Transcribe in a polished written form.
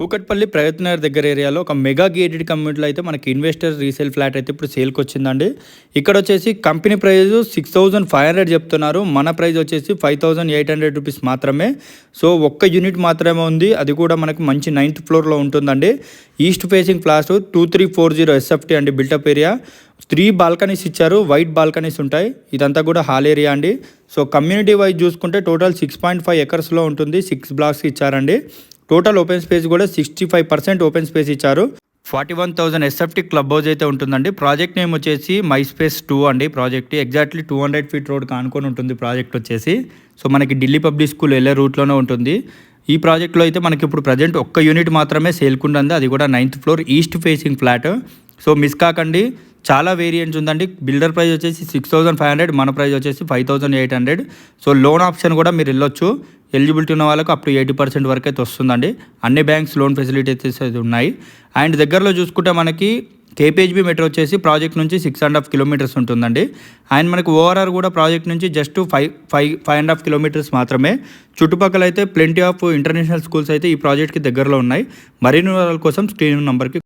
కూకట్పల్లి ప్రగతి నగర్ దగ్గర ఏరియాలో ఒక మెగా గేటెడ్ కమ్యూనిటీలో అయితే మనకి ఇన్వెస్టర్ రీసేల్ ఫ్లాట్ అయితే ఇప్పుడు సేల్కి వచ్చిందండి. ఇక్కడ వచ్చేసి కంపెనీ ప్రైస్ 6,500 చెప్తున్నారు. మన ప్రైస్ వచ్చేసి 5,800 రూపీస్ మాత్రమే. సో ఒక్క యూనిట్ మాత్రమే ఉంది, అది కూడా మనకి మంచి 9th ఫ్లోర్లో ఉంటుందండి. ఈస్ట్ ఫేసింగ్ ఫ్లాట్ 2340 SFT అండి. బిల్టప్ ఏరియా 3 బాల్కనీస్ ఇచ్చారు, వైట్ బాల్కనీస్ ఉంటాయి. ఇదంతా కూడా హాల్ ఏరియా అండి. సో కమ్యూనిటీ వైజ్ చూసుకుంటే టోటల్ 6.5 ఎకర్స్లో ఉంటుంది. 6 బ్లాక్స్ ఇచ్చారండి. టోటల్ ఓపెన్ స్పేస్ కూడా 65% ఓపెన్ స్పేస్ ఇచ్చారు. 41,000 SFT క్లబ్ హౌస్ అయితే ఉంటుందండి. ప్రాజెక్ట్ నేమ్ వచ్చేసి మై స్పేస్ 2 అండి. ప్రాజెక్ట్ ఎగ్జాక్ట్లీ 200 ఫీట్ రోడ్ కానుకొని ఉంటుంది ప్రాజెక్ట్ వచ్చేసి. సో మనకి ఢిల్లీ పబ్లిక్ స్కూల్ వెళ్ళే రూట్లోనే ఉంటుంది. ఈ ప్రాజెక్ట్లో అయితే మనకి ఇప్పుడు ప్రజెంట్ ఒక్క యూనిట్ మాత్రమే సేల్కుంటుంది, అది కూడా 9th floor east facing flat. So miss కాకండి, చాలా వేరియంట్స్ ఉందండి. బిల్డర్ ప్రైస్ వచ్చేసి 6,500, మన ప్రైస్ వచ్చేసి 5,800. సో లోన్ ఆప్షన్ కూడా మీరు వెళ్ళొచ్చు. ఎలిజిబిలిటీ ఉన్న వాళ్ళకు అప్ టు 80% వరకు అయితే వస్తుందండి. అన్ని బ్యాంక్స్ లోన్ ఫెసిలిటీస్ అయితే ఉన్నాయి. అండ్ దగ్గరలో చూసుకుంటే మనకి KPHB మెట్రో వచ్చేసి ప్రాజెక్ట్ నుంచి 6.5 కిలోమీటర్స్ ఉంటుందండి. అండ్ మనకి ఓఆర్ఆర్ కూడా ప్రాజెక్ట్ నుంచి జస్ట్ 5.5 కిలోమీటర్స్ మాత్రమే. చుట్టుపక్కల అయితే ప్లెంటీ ఆఫ్ ఇంటర్నేషనల్ స్కూల్స్ అయితే ఈ ప్రాజెక్ట్కి దగ్గరలో ఉన్నాయి. మరిన్ని వివరాల కోసం స్క్రీన్ నెంబర్కి